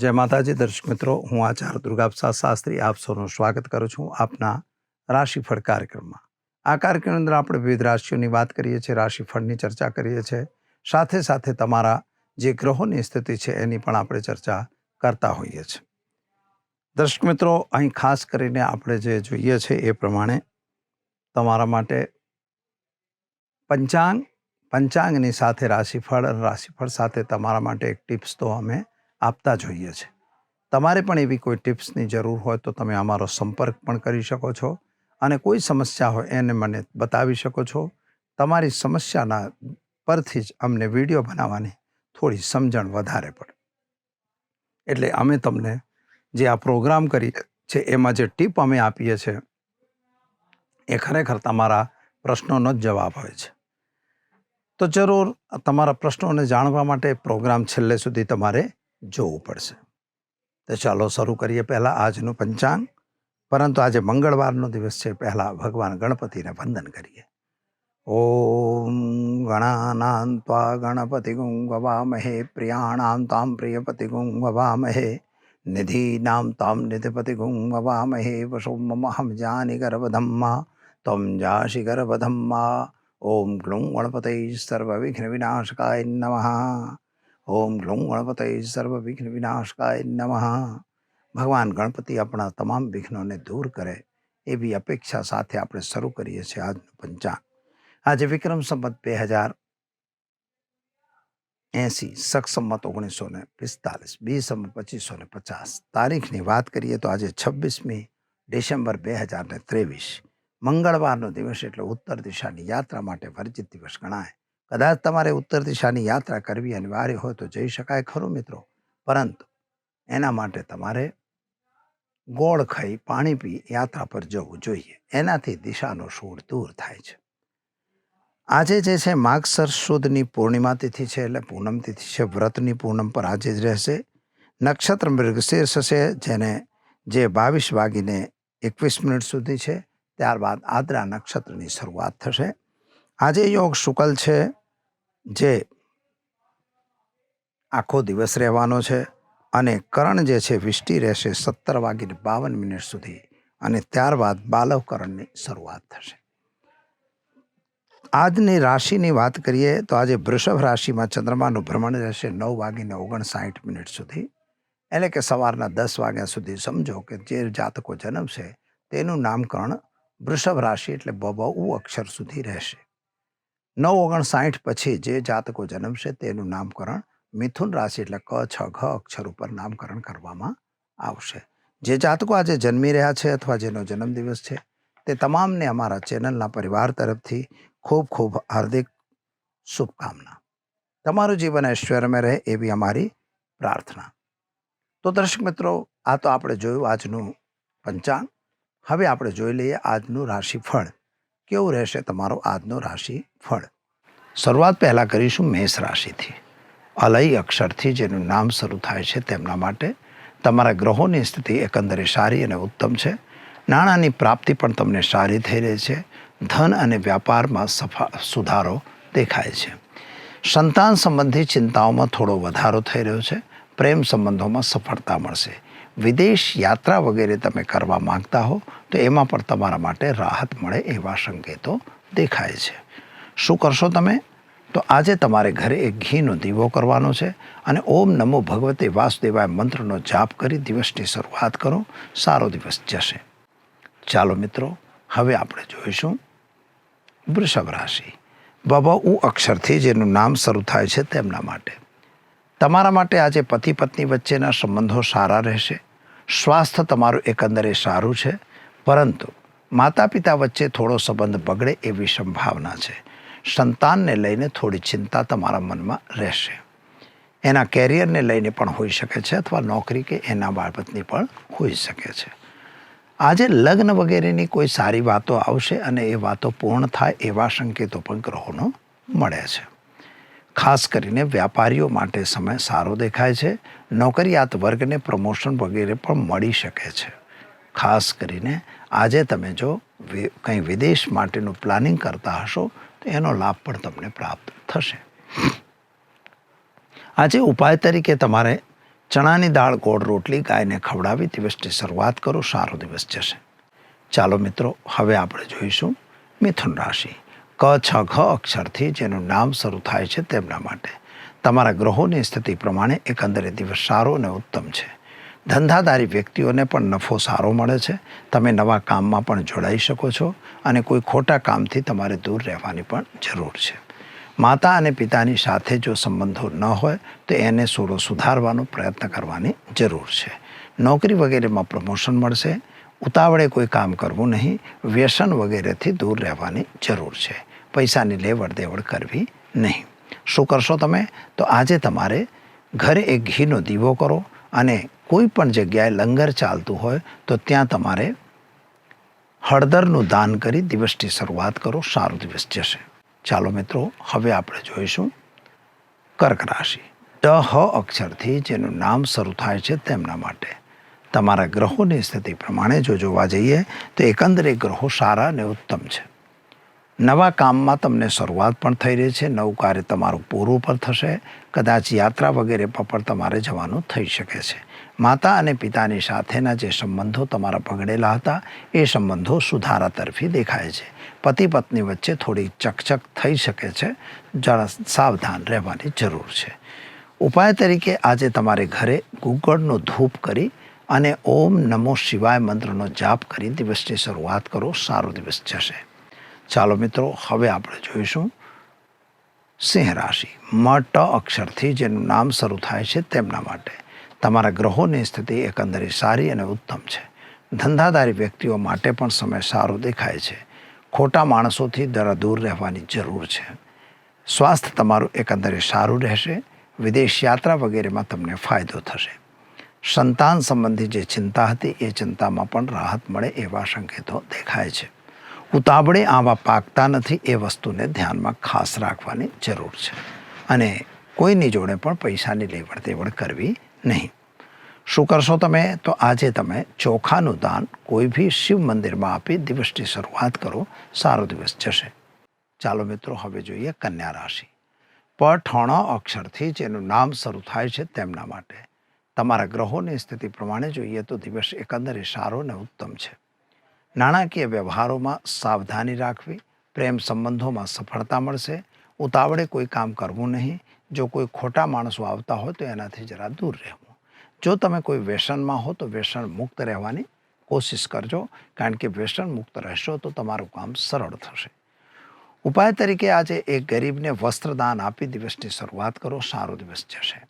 જય માતાજી દર્શક મિત્રો, હું આચાર્ય દુર્ગાપ્રસાદ શાસ્ત્રી આપ સૌનું સ્વાગત કરું છું આપના રાશિફળ કાર્યક્રમમાં. આ કાર્યક્રમની અંદર આપણે વિવિધ રાશિઓની વાત કરીએ છીએ, રાશિફળની ચર્ચા કરીએ છીએ, સાથે સાથે તમારા જે ગ્રહોની સ્થિતિ છે એની પણ આપણે ચર્ચા કરતા હોઈએ છીએ. દર્શક મિત્રો, અહીં ખાસ કરીને આપણે જે જોઈએ છે એ પ્રમાણે તમારા માટે પંચાંગની સાથે રાશિફળ સાથે તમારા માટે એક ટિપ્સ તો અમે આપતા જોઈએ છે. તમારે પણ એવી કોઈ ટિપ્સની જરૂર હોય તો તમે અમારો સંપર્ક પણ કરી શકો છો અને કોઈ સમસ્યા હોય એને મને બતાવી શકો છો. તમારી સમસ્યાના પરથી જ અમને વિડીયો બનાવવાની થોડી સમજણ વધારે પડે. એટલે અમે તમને જે આ પ્રોગ્રામ કરીએ છે એમાં જે ટીપ અમે આપીએ છીએ એ ખરેખર તમારા પ્રશ્નોનો જ જવાબ હોય છે. તો જરૂર તમારા પ્રશ્નોને જાણવા માટે પ્રોગ્રામ છેલ્લે સુધી તમારે જોવું પડશે. તો ચાલો શરૂ કરીએ. પહેલાં આજનું પંચાંગ. પરંતુ આજે મંગળવારનો દિવસ છે. પહેલાં ભગવાન ગણપતિને વંદન કરીએ. ઓમ ગણાનાં ત્વા ગણપતિગું વવામહે પ્રિયાણાં તામ પ્રિયપતિગું વવામહે નિધિનાં તામ નિધિપતિગું વવામહે વસોમહં જાનિ ગર્ભધમ્મા ત્વં જાસि ગર્ભધમ્મા. ઓમ ગ્લું ગણપતય સર્વવિઘ્ન વિનાશકાય નમઃ. ઓમ ગ્લું ગણપતય સર્વવિઘ્ન વિનાશકાય નમઃ. ભગવાન ગણપતિ આપણા તમામ વિઘ્નોને દૂર કરે એવી અપેક્ષા સાથે આપણે શરૂ કરીએ છીએ આજનું પંચાંગ. આજે વિક્રમ સંવત 2080, શક સંવત 1945, બી સંવત 2550. તારીખની વાત કરીએ તો આજે 26મી ડિસેમ્બર 2023, મંગળવારનો દિવસ, એટલે ઉત્તર દિશાની યાત્રા માટે વર્જિત દિવસ ગણાય. કદાચ તમારે ઉત્તર દિશાની યાત્રા કરવી અનિવાર્ય હોય તો જઈ શકાય ખરું મિત્રો, પરંતુ એના માટે તમારે ગોળ ખાઈ પાણી પી યાત્રા પર જવું જોઈએ. એનાથી દિશાનો શોધ દૂર થાય છે. આજે જે છે માગસર સુદની પૂર્ણિમા તિથિ છે, એટલે પૂનમ તિથિ છે. વ્રતની પૂનમ પર આજે જ રહેશે. નક્ષત્ર મૃગશીર્ષ છે, જે 22:21 સુધી છે. ત્યારબાદ આદ્રા નક્ષત્રની શરૂઆત થશે. આજે યોગ શુકલ છે, જે આખો દિવસ રહેવાનો છે. અને કરણ જે છે વિષ્ટિ રહેશે 17:52 સુધી, અને ત્યારબાદ બાલવકરણની શરૂઆત થશે. આજની રાશિની વાત કરીએ તો આજે વૃષભ રાશિમાં ચંદ્રમાનું ભ્રમણ રહેશે 9:59 સુધી, એટલે કે સવારના 10 વાગ્યા સુધી. સમજો કે જે જાતકો જન્મશે તેનું નામકરણ વૃષભ રાશિ એટલે બબઉ અક્ષર સુધી રહેશે. 9:59 પછી જે જાતકો જન્મશે તેનું નામકરણ મિથુન રાશિ એટલે ક, છ, ઘ અક્ષર ઉપર નામકરણ કરવામાં આવશે. જે જાતકો આજે જન્મી રહ્યા છે અથવા જેનો જન્મદિવસ છે તે તમામને અમારા ચેનલના પરિવાર તરફથી ખૂબ ખૂબ હાર્દિક શુભકામના. તમારું જીવન ઐશ્વર્યમય રહે એવી અમારી પ્રાર્થના. તો દર્શક મિત્રો, આ તો આપણે જોયું આજનું પંચાંગ. હવે આપણે જોઈ લઈએ આજનું રાશિફળ કેવું રહેશે. તમારો આજનો રાશિફળ શરૂઆત પહેલાં કરીશું મેષ રાશિથી. અલય અક્ષરથી જેનું નામ શરૂ થાય છે તેમના માટે તમારા ગ્રહોની સ્થિતિ એકંદરે સારી અને ઉત્તમ છે. નાણાંની પ્રાપ્તિ પણ તમને સારી થઈ રહી છે. ધન અને વ્યાપારમાં સુધારો દેખાય છે. સંતાન સંબંધી ચિંતાઓમાં થોડો વધારો થઈ રહ્યો છે. પ્રેમ સંબંધોમાં સફળતા મળશે. વિદેશ યાત્રા વગેરે તમે કરવા માંગતા હો તો એમાં પણ તમારા માટે રાહત મળે એવા સંકેતો દેખાય છે. શું કરશો તમે? તો આજે તમારે ઘરે એક ઘીનો દીવો કરવાનો છે અને ઓમ નમો ભગવતે વાસુદેવાય મંત્રનો જાપ કરી દિવસની શરૂઆત કરો. સારો દિવસ જશે. ચાલો મિત્રો, હવે આપણે જોઈશું વૃષભ રાશિ. બબઉ અક્ષરથી જેનું નામ શરૂ થાય છે તેમના માટે તમારા માટે આજે પતિ પત્ની વચ્ચેના સંબંધો સારા રહેશે. સ્વાસ્થ્ય તમારું એકંદરે સારું છે, પરંતુ માતા પિતા વચ્ચે થોડો સંબંધ બગડે એવી સંભાવના છે. સંતાનને લઈને થોડી ચિંતા તમારા મનમાં રહેશે. એના કેરિયરને લઈને પણ હોઈ શકે છે, અથવા નોકરી કે એના બાબતની પણ હોઈ શકે છે. આજે લગ્ન વગેરેની કોઈ સારી વાતો આવશે અને એ વાતો પૂર્ણ થાય એવા સંકેતો પણ ગ્રહોનો મળે છે. ખાસ કરીને વ્યાપારીઓ માટે સમય સારો દેખાય છે. નોકરિયાત વર્ગને પ્રમોશન વગેરે પણ મળી શકે છે. ખાસ કરીને આજે તમે જો કંઈ વિદેશ માટેનું પ્લાનિંગ કરતા હશો તો એનો લાભ પણ તમને પ્રાપ્ત થશે. આજે ઉપાય તરીકે તમારે ચણાની દાળ, ગોળ રોટલી ગાયને ખવડાવી દિવસની શરૂઆત કરો, સારો દિવસ જશે. ચાલો મિત્રો, હવે આપણે જોઈશું મિથુન રાશિ. ક, છ, ઘ અક્ષરથી જેનું નામ શરૂ થાય છે તેમના માટે તમારા ગ્રહોની સ્થિતિ પ્રમાણે એકંદરે દિવસ સારો અને ઉત્તમ છે. ધંધાદારી વ્યક્તિઓને પણ નફો સારો મળે છે. તમે નવા કામમાં પણ જોડાઈ શકો છો અને કોઈ ખોટા કામથી તમારે દૂર રહેવાની પણ જરૂર છે. માતા અને પિતાની સાથે જો સંબંધો ન હોય તો એને થોડો સુધારવાનો પ્રયત્ન કરવાની જરૂર છે. નોકરી વગેરેમાં પ્રમોશન મળશે. ઉતાવળે કોઈ કામ કરવું નહીં. વ્યસન વગેરેથી દૂર રહેવાની જરૂર છે. પૈસાની લેવડ દેવડ કરવી નહીં. શું કરશો તમે? તો આજે તમારે ઘરે એક ઘીનો દીવો કરો અને કોઈ પણ જગ્યાએ લંગર ચાલતું હોય તો ત્યાં તમારે હળદરનું દાન કરી દિવસની શરૂઆત કરો, સારો દિવસ જશે. ચાલો મિત્રો, હવે આપણે જોઈશું કર્ક રાશિ. ડ, હ અક્ષરથી જેનું નામ શરૂ થાય છે તેમના માટે તમારા ગ્રહોની સ્થિતિ પ્રમાણે જો જોવા જઈએ તો એકંદરે ગ્રહો સારા અને ઉત્તમ છે. નવા કામમાં તમને શરૂઆત પણ થઈ રહી છે. નવું કાર્ય તમારું પૂરું પણ થશે. કદાચ યાત્રા વગેરે પર પણ તમારે જવાનું થઈ શકે છે. માતા અને પિતાની સાથેના જે સંબંધો તમારા બગડેલા હતા એ સંબંધો સુધારા તરફી દેખાય છે. પતિ પત્ની વચ્ચે થોડી ચકચક થઈ શકે છે. જરા સાવધાન રહેવાની જરૂર છે. ઉપાય તરીકે આજે તમારે ઘરે ગુગળનો ધૂપ કરી અને ઓમ નમો શિવાય મંત્રનો જાપ કરી દિવસની શરૂઆત કરો, સારો દિવસ જશે. ચાલો મિત્રો, હવે આપણે જોઈશું સિંહ રાશિ. મ, ટ અક્ષરથી જેનું નામ શરૂ થાય છે તેમના માટે તમારા ગ્રહોની સ્થિતિ એકંદરે સારી અને ઉત્તમ છે. ધંધાદારી વ્યક્તિઓ માટે પણ સમય સારો દેખાય છે. ખોટા માણસોથી જરા દૂર રહેવાની જરૂર છે. સ્વાસ્થ્ય તમારું એકંદરે સારું રહેશે. વિદેશ યાત્રા વગેરેમાં તમને ફાયદો થશે. સંતાન સંબંધી જે ચિંતા હતી એ ચિંતામાં પણ રાહત મળે એવા સંકેતો દેખાય છે. ઉતાવળે આવા પાકતા નથી એ વસ્તુને ધ્યાનમાં ખાસ રાખવાની જરૂર છે. અને કોઈની જોડે પણ પૈસાની લેવડ દેવડ કરવી નહીં. શું કરશો તમે? તો આજે તમે ચોખાનું દાન કોઈ બી શિવ મંદિરમાં આપી દિવસની શરૂઆત કરો, સારો દિવસ જશે. ચાલો મિત્રો, હવે જોઈએ કન્યા રાશિ. પ, ઠ, ણ અક્ષરથી જેનું નામ શરૂ થાય છે તેમના માટે તમારા ગ્રહોની સ્થિતિ પ્રમાણે જોઈએ તો દિવસ એકંદરે સારો અને ઉત્તમ છે. નાણાકીય વ્યવહારોમાં સાવધાની રાખવી. પ્રેમ સંબંધોમાં સફળતા મળશે. ઉતાવળે કોઈ કામ કરવું નહીં. જો કોઈ ખોટા માણસો આવતા હોય તો એનાથી જરા દૂર રહેવું. જો તમે કોઈ વ્યસનમાં હો તો વ્યસન મુક્ત રહેવાની કોશિશ કરજો, કારણ કે વ્યસન મુક્ત રહેશો તો તમારું કામ સરળ થશે. ઉપાય તરીકે આજે એક ગરીબને વસ્ત્રદાન આપી દિવસની શરૂઆત કરો, સારો દિવસ જશે.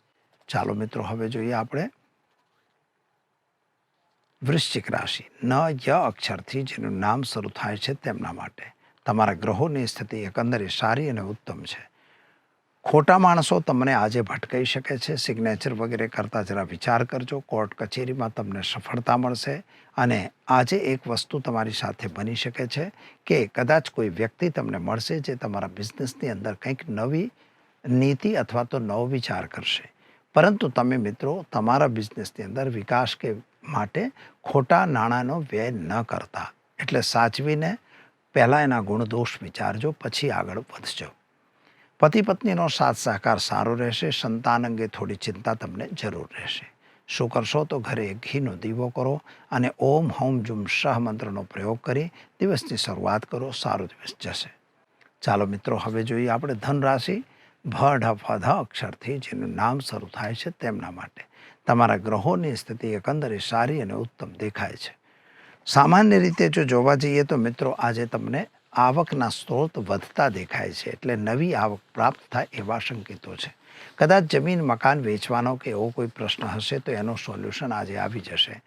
ચાલો મિત્રો, હવે જોઈએ આપણે વૃશ્ચિક રાશિ. ન, ય અક્ષરથી જેનું નામ શરૂ થાય છે તેમના માટે તમારા ગ્રહોની સ્થિતિ એકંદરે સારી અને ઉત્તમ છે. ખોટા માણસો તમને આજે ભટકાઈ શકે છે. સિગ્નેચર વગેરે કરતાં જરા વિચાર કરજો. કોર્ટ કચેરીમાં તમને સફળતા મળશે. અને આજે એક વસ્તુ તમારી સાથે બની શકે છે કે કદાચ કોઈ વ્યક્તિ તમને મળશે જે તમારા બિઝનેસની અંદર કંઈક નવી નીતિ અથવા તો નવો વિચાર કરશે. પરંતુ તમે મિત્રો તમારા બિઝનેસની અંદર વિકાસ કે માટે ખોટા નાણાંનો વ્યય ન કરતા. એટલે સાચવીને પહેલાં એના ગુણદોષ વિચારજો, પછી આગળ વધજો. પતિ પત્નીનો સાથ સહકાર સારો રહેશે. સંતાન અંગે થોડી ચિંતા તમને જરૂર રહેશે. શું કરશો? તો ઘરે ઘીનો દીવો કરો અને ઓમ હૌમ જુમ શહ મંત્રનો પ્રયોગ કરી દિવસની શરૂઆત કરો, સારો દિવસ જશે. ચાલો મિત્રો, હવે જોઈએ આપણે ધન રાશિ. ભ, ઢ, ફ, ધ અક્ષરથી જેનું નામ શરૂ થાય છે તેમના માટે તમારા ગ્રહોની સ્થિતિ એકંદરે સારી અને ઉત્તમ દેખાય છે. સામાન્ય રીતે જો જોવા જઈએ તો મિત્રો આજે તમને આવકના સ્ત્રોત વધતા દેખાય છે. એટલે નવી આવક પ્રાપ્ત થાય એવા સંકેતો છે. કદાચ જમીન મકાન વેચવાનો કે એવો કોઈ પ્રશ્ન હશે તો એનો સોલ્યુશન આજે આવી જશે.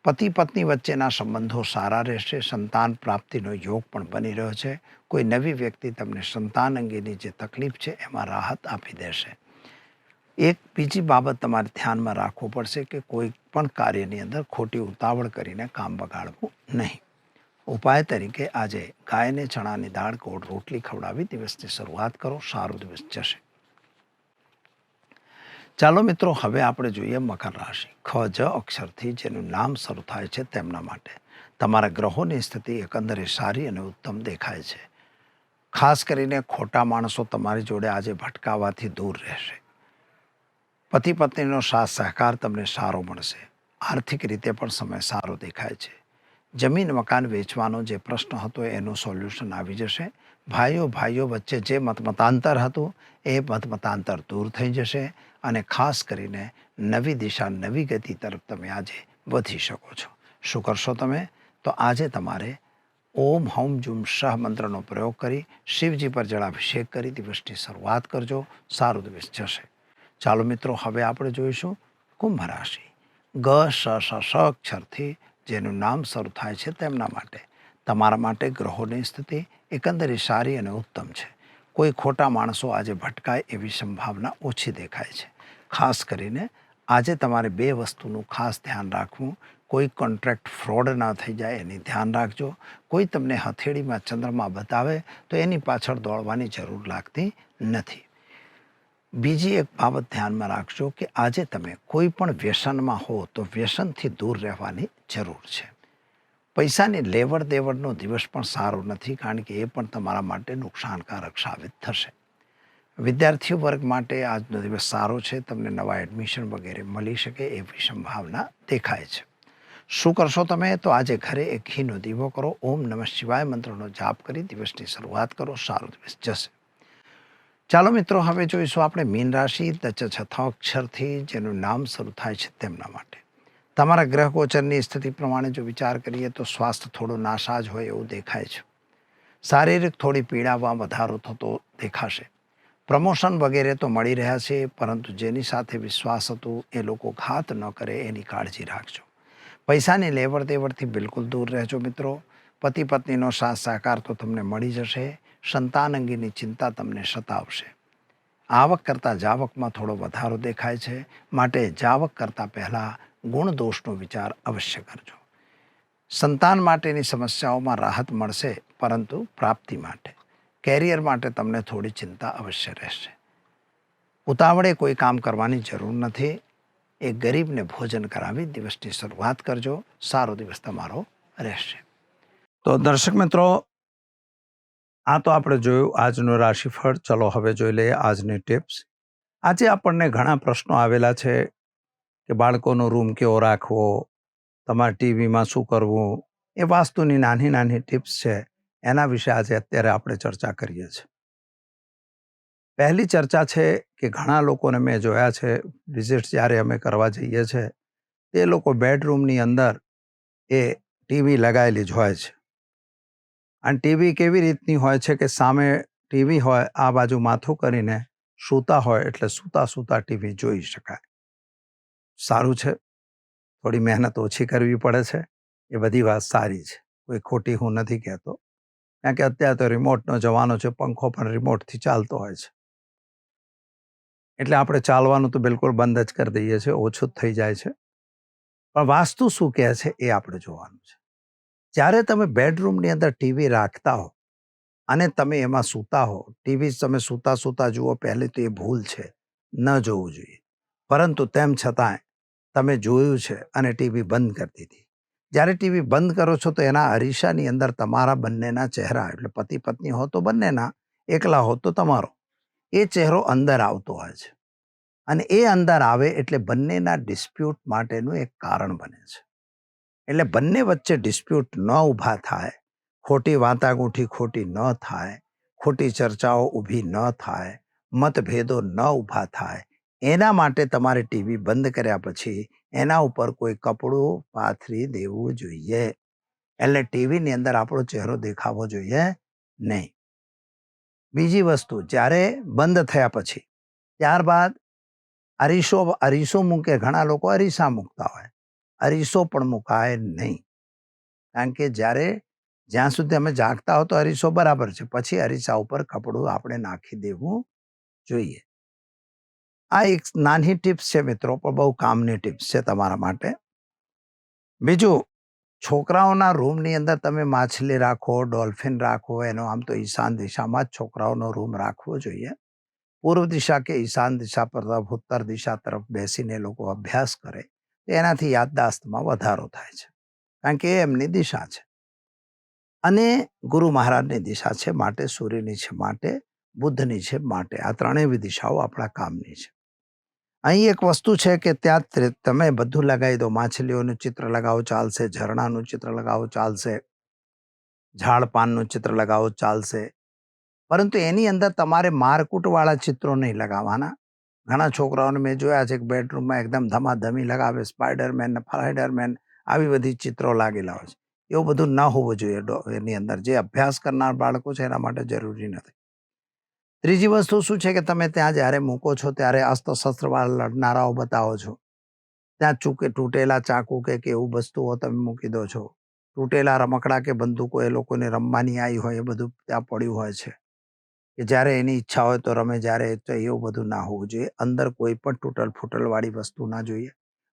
પતિ પત્ની વચ્ચેના સંબંધો સારા રહેશે. સંતાન પ્રાપ્તિનો યોગ પણ બની રહ્યો છે. કોઈ નવી વ્યક્તિ તમને સંતાન અંગેની જે તકલીફ છે એમાં રાહત આપી દેશે. એક બીજી બાબત તમારે ધ્યાનમાં રાખવું પડશે કે કોઈ પણ કાર્યની અંદર ખોટી ઉતાવળ કરીને કામ બગાડવું નહીં. ઉપાય તરીકે આજે ગાયને ચણાની દાળ, ગોળ રોટલી ખવડાવી દિવસની શરૂઆત કરો, સારો દિવસ જશે. ચાલો મિત્રો, હવે આપણે જોઈએ મકર રાશિ. ખ, જ અક્ષરથી જેનું નામ શરૂ થાય છે તેમના માટે તમારા ગ્રહોની સ્થિતિ એકંદરે સારી અને ઉત્તમ દેખાય છે. ખાસ કરીને ખોટા માણસો તમારી જોડે આજે ભટકાવાથી દૂર રહેશે. પતિ પત્નીનો સાથ સહકાર તમને સારો મળશે. આર્થિક રીતે પણ સમય સારો દેખાય છે. જમીન મકાન વેચવાનો જે પ્રશ્ન હતો એનું સોલ્યુશન આવી જશે. ભાઈઓ વચ્ચે જે મતાંતર હતું એ મતાંતર દૂર થઈ જશે અને ખાસ કરીને નવી દિશા નવી ગતિ તરફ તમે આજે વધી શકો છો. શું કરશો તમે? તો આજે તમારે ઓમ હૌમ જુમ શાહ મંત્રનો પ્રયોગ કરી શિવજી પર જળાભિષેક કરી દિવસની શરૂઆત કરજો. સારો દિવસ જશે. ચાલો મિત્રો, હવે આપણે જોઈશું કુંભ રાશિ. શ અક્ષરથી જેનું નામ શરૂ થાય છે તેમના માટે. તમારા માટે ગ્રહોની સ્થિતિ એકંદરે સારી અને ઉત્તમ છે. કોઈ ખોટા માણસો આજે ભટકાય એવી સંભાવના ઓછી દેખાય છે. ખાસ કરીને આજે તમારે બે વસ્તુનું ખાસ ધ્યાન રાખવું. કોઈ કોન્ટ્રાક્ટ ફ્રોડ ના થઈ જાય એની ધ્યાન રાખજો. કોઈ તમને હથેળીમાં ચંદ્રમા બતાવે તો એની પાછળ દોડવાની જરૂર લાગતી નથી. બીજી એક બાબત ધ્યાનમાં રાખજો કે આજે તમે કોઈ પણ વ્યસનમાં હો તો વ્યસનથી દૂર રહેવાની જરૂર છે. પૈસાની લેવડ દેવડનો દિવસ પણ સારો નથી, કારણ કે એ પણ તમારા માટે નુકસાનકારક સાબિત થશે. વિદ્યાર્થીઓ વર્ગ માટે આજનો દિવસ સારો છે. તમને નવા એડમિશન વગેરે મળી શકે એવી સંભાવના દેખાય છે. શું કરશો તમે? તો આજે ઘરે એક ઘીનો દીવો કરો. ઓમ નમઃ શિવાય મંત્રનો જાપ કરી દિવસની શરૂઆત કરો. સારો દિવસ જશે. ચાલો મિત્રો, હવે જોઈશું આપણે મીન રાશિ. છઠ્ઠા અક્ષરથી જેનું નામ શરૂ થાય છે તેમના માટે. તમારા ગ્રહ ગોચરની સ્થિતિ પ્રમાણે જો વિચાર કરીએ તો સ્વાસ્થ્ય થોડું નાસાજ હોય એવું દેખાય છે. શારીરિક થોડી પીડામાં વધારો થતો દેખાશે. પ્રમોશન વગેરે તો મળી રહ્યા છે, પરંતુ જેની સાથે વિશ્વાસ હતો એ લોકો ઘાત ન કરે એની કાળજી રાખજો. પૈસાની લેવડ દેવડથી બિલકુલ દૂર રહેજો મિત્રો. પતિ પત્નીનો સાથ સહકાર તો તમને મળી જશે. સંતાન અંગેની ચિંતા તમને સતાવશે. આવક કરતાં જાવકમાં થોડો વધારો દેખાય છે, માટે જાવક કરતાં પહેલાં ગુણ દોષનો વિચાર અવશ્ય કરજો. સંતાન માટેની સમસ્યાઓમાં રાહત મળશે, પરંતુ પ્રાપ્તિ માટે કેરિયર માટે તમને થોડી ચિંતા અવશ્ય રહેશે. ઉતાવળે કોઈ કામ કરવાની જરૂર નથી. એક ગરીબને ભોજન કરાવી દિવસની શરૂઆત કરજો. સારો દિવસ તમારો રહેશે. તો દર્શક મિત્રો, આ તો આપણે જોયું આજનું રાશિફળ. ચલો હવે જોઈ લઈએ આજની ટિપ્સ. આજે આપણને ઘણા પ્રશ્નો આવેલા છે કે બાળકોનો રૂમ કેવો રાખવો, તમારા ટીવીમાં શું કરવું. એ વાસ્તુની નાની નાની ટિપ્સ છે, એના વિશે આજે અત્યારે આપણે ચર્ચા કરીએ છીએ. પહેલી ચર્ચા છે કે ઘણા લોકોને મેં જોયા છે, વિઝિટ જ્યારે અમે કરવા જઈએ છીએ તે લોકો બેડરૂમની અંદર એ ટીવી લગાવેલી જ હોય છે. અને ટીવી કેવી રીતની હોય છે કે સામે ટીવી હોય, આ બાજુ માથું કરીને સૂતા હોય, એટલે સૂતા ટીવી જોઈ શકાય. સારું છે, થોડી મહેનત ઓછી કરવી પડે છે, એ બધી વાત સારી છે, કોઈ ખોટી હું નથી કહેતો. કારણ કે અત્યારે તો રિમોટનો જમાનો છે, પંખો પણ રિમોટથી ચાલતો હોય છે. એટલે આપણે ચાલવાનું તો બિલકુલ બંધ જ કરી દઈએ છીએ, ઓછું જ થઈ જાય છે. પણ વાસ્તુ શું કહે છે એ આપણે જોવાનું છે. જ્યારે તમે બેડરૂમની અંદર ટીવી રાખતા હો અને તમે એમાં સૂતા હો, ટીવી તમે સૂતા જુઓ, પહેલી તો એ ભૂલ છે, ન જોવું જોઈએ. પરંતુ તેમ છતાંય તમે જોયું છે અને ટીવી બંધ કરી દીધી. જ્યારે ટીવી બંધ કરો છો તો એના અરીસાની અંદર તમારા બંનેના ચહેરા, એટલે પતિ પત્ની હો તો બંનેના, એકલા હો તો તમારો, એ ચહેરો અંદર આવતો હોય છે. અને એ અંદર આવે એટલે બંનેના ડિસ્પ્યુટ માટેનું એક કારણ બને છે. એટલે બંને વચ્ચે ડિસ્પ્યુટ ન ઊભા થાય, ખોટી વાટાઘૂંટી ખોટી ન થાય, ખોટી ચર્ચાઓ ઊભી ન થાય, મતભેદો ન ઊભા થાય, એના માટે તમારે ટીવી બંધ કર્યા પછી એના ઉપર કોઈ કપડું પાથરી દેવું જોઈએ. એટલે ટીવીની અંદર આપણો ચહેરો દેખાવો જોઈએ નહીં. બીજી વસ્તુ, જ્યારે બંધ થયા પછી ત્યારબાદ અરીસો મૂકે, ઘણા લોકો અરીસા મૂકતા હોય, અરીસો પણ મુકાય નહીં. કારણ કે જ્યાં સુધી અમે જાગતા હો તો અરીસો બરાબર છે, પછી અરીસા ઉપર કપડું આપણે નાખી દેવું જોઈએ. આ એક નાની ટિપ્સ છે મિત્રો, પણ બહુ કામની ટિપ્સ છે તમારા માટે. બીજું, છોકરાઓના રૂમની અંદર તમે માછલી રાખો, ડોલ્ફિન રાખો, એનો આમ તો ઈશાન દિશામાં જ છોકરાઓનો રૂમ રાખવો જોઈએ. પૂર્વ દિશા કે ઈશાન દિશા પર ઉત્તર દિશા તરફ બેસીને લોકો અભ્યાસ કરે, એનાથી યાદદાસ્તમાં વધારો થાય છે, કારણ કે એ એમની દિશા છે. અને ગુરુ મહારાજની દિશા છે, માટે સૂર્યની છે, માટે બુદ્ધની છે, માટે આ ત્રણેય દિશાઓ આપણા કામની છે. અહીં એક વસ્તુ છે કે ત્યાં તમે બધું લગાવી દો, માછલીઓનું ચિત્ર લગાવો ચાલશે, ઝરણાનું ચિત્ર લગાવો ચાલશે, ઝાડ પાનનું ચિત્ર લગાવો ચાલશે, પરંતુ એની અંદર તમારે મારકૂટવાળા ચિત્રો નહીં લગાવવાના. ઘણા છોકરાઓને મેં જોયા છે કે બેડરૂમમાં એકદમ ધમાધમી લગાવે, સ્પાઈડરમેન ને ફાઈડરમેન આવી બધી ચિત્રો લાગેલા હોય છે. એવું બધું ન હોવું જોઈએ એની અંદર. જે અભ્યાસ કરનાર બાળકો છે એના માટે જરૂરી નથી. ત્રીજી વસ્તુ શું છે કે તમે ત્યાં જ્યારે મૂકો છો ત્યારે અસ્ત્ર-શસ્ત્રવાળા લડનારાઓ બતાવો છો. ત્યાં તૂટેલા ચાકુ કે એવું વસ્તુઓ તમે મૂકી દો છો. તૂટેલા રમકડા કે બંદૂકો એ લોકોને રમવાની આવી હોય એ બધું ત્યાં પડ્યું હોય છે. કે જ્યારે એની ઈચ્છા હોય તો રમે, જ્યારે તો એવું બધું ના હોવું જોઈએ. અંદર કોઈ પણ તૂટલ-ફૂટલવાળી વસ્તુ ના જોઈએ.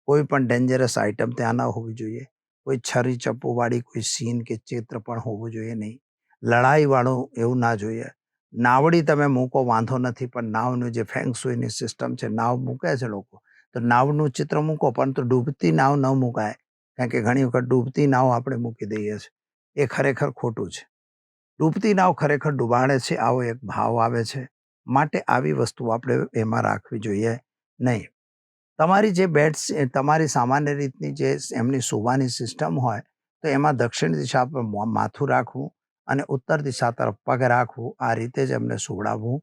કોઈ પણ ડેન્જરસ આઇટમ ત્યાં ન હોવી જોઈએ. કોઈ છરી ચપ્પુવાળી કોઈ સીન કે ચિત્ર પણ હોવું જોઈએ નહીં. લડાઈવાળું એવું ના જોઈએ. નાવડી તમે મૂકો વાંધો નથી, પણ નાવનું જે ફેંગ શુઈની સિસ્ટમ છે, નાવ મૂકે છે લોકો, તો નાવનું ચિત્ર મૂકો, પરંતુ ડૂબતી નાવ ન મુકાય. કારણ કે ઘણી વખત ડૂબતી નાવ આપણે મૂકી દઈએ છીએ. એ ખરેખર ખોટું છે. ડૂબતી નાવ ખરેખર ડૂબાડે છે, આવો એક ભાવ આવે છે. માટે આવી વસ્તુ આપણે એમાં રાખવી જોઈએ નહીં. તમારી જે બેડ્સ, તમારી સામાન્ય રીતની જે એમની સૂવાની સિસ્ટમ હોય, તો એમાં દક્ષિણ દિશા પર માથું રાખવું અને ઉત્તર દિશા તરફ પગ રાખવું, આ રીતે જ એમને સુવડાવવું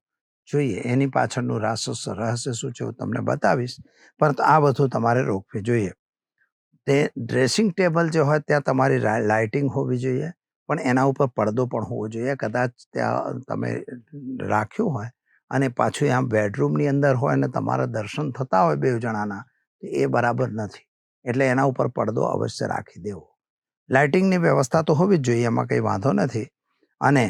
જોઈએ. એની પાછળનું રહસ્ય શું છે હું તમને બતાવીશ, પરંતુ આ બધું તમારે રોકવી જોઈએ. તે ડ્રેસિંગ ટેબલ જે હોય ત્યાં તમારી લાઇટિંગ હોવી જોઈએ, પણ એના ઉપર પડદો પણ હોવો જોઈએ. કદાચ ત્યાં તમે રાખ્યું હોય અને પાછું આમ બેડરૂમની અંદર હોય અને તમારા દર્શન થતા હોય બે જણાના, તો એ બરાબર નથી. એટલે એના ઉપર પડદો અવશ્ય રાખી દેવો. લાઇટિંગની વ્યવસ્થા તો હોવી જ જોઈએ, એમાં કંઈ વાંધો નથી. અને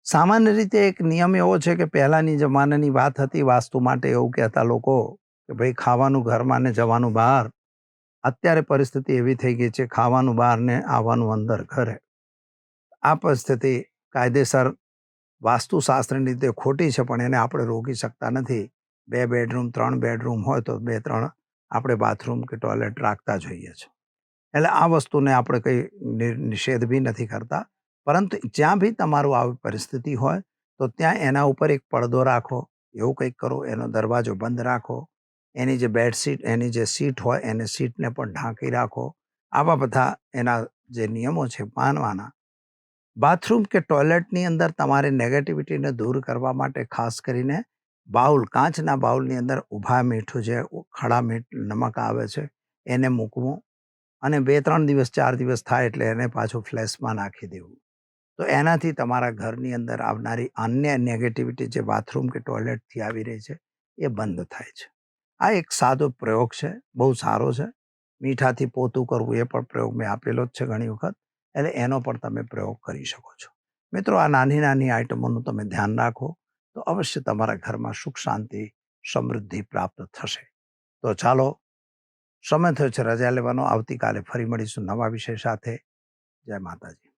સામાન્ય રીતે એક નિયમ એવો છે કે પહેલાંની જમાનાની વાત હતી વાસ્તુ માટે, એવું કહેતા લોકો કે ભાઈ ખાવાનું ઘરમાં ને જવાનું બહાર. અત્યારે પરિસ્થિતિ એવી થઈ ગઈ છે, ખાવાનું બહાર ને આવવાનું અંદર ઘરે. આ પરિસ્થિતિ કાયદેસર વાસ્તુશાસ્ત્રની રીતે ખોટી છે, પણ એને આપણે રોકી શકતા નથી. 2 બેડરૂમ 3 બેડરૂમ હોય તો 2-3 આપણે બાથરૂમ કે ટોયલેટ રાખતા જોઈએ છે. એટલે આ વસ્તુને આપણે કંઈ નિષેધ બી નથી કરતા, પરંતુ જ્યાં બી તમારું આવી પરિસ્થિતિ હોય તો ત્યાં એના ઉપર એક પડદો રાખો, એવું કંઈક કરો. એનો દરવાજો બંધ રાખો. એની જે બેડશીટ, એની જે સીટ હોય એને સીટને પણ ઢાંકી રાખો. આવા બધા એના જે નિયમો છે માનવાના. બાથરૂમ કે ટોયલેટની અંદર તમારે નેગેટિવિટીને દૂર કરવા માટે ખાસ કરીને બાઉલ, કાચના બાઉલની અંદર ઊભા મીઠું, જે ખડા નમક આવે છે, એને મૂકવું અને 2-3 દિવસ 4 દિવસ થાય એટલે એને પાછું ફ્લેશમાં નાખી દેવું. તો એનાથી તમારા ઘરની અંદર આવનારી અન્ય નેગેટિવિટી જે બાથરૂમ કે ટોયલેટથી આવી રહી છે એ બંધ થાય છે. આ એક સાદો પ્રયોગ છે, બહુ સારો છે. મીઠાથી પોતું કરવું એ પણ પ્રયોગ મેં આપેલો જ છે ઘણી વખત. એટલે એનો પણ તમે પ્રયોગ કરી શકો છો. મિત્રો, આ નાની નાની આઇટમોનું તમે ધ્યાન રાખો તો અવશ્ય તમારા ઘરમાં સુખ, શાંતિ, સમૃદ્ધિ પ્રાપ્ત થશે. તો ચાલો, સમય થયો છે રજા લેવાનો. આવતીકાલે ફરી મળીશું નવા વિષય સાથે. જય માતાજી.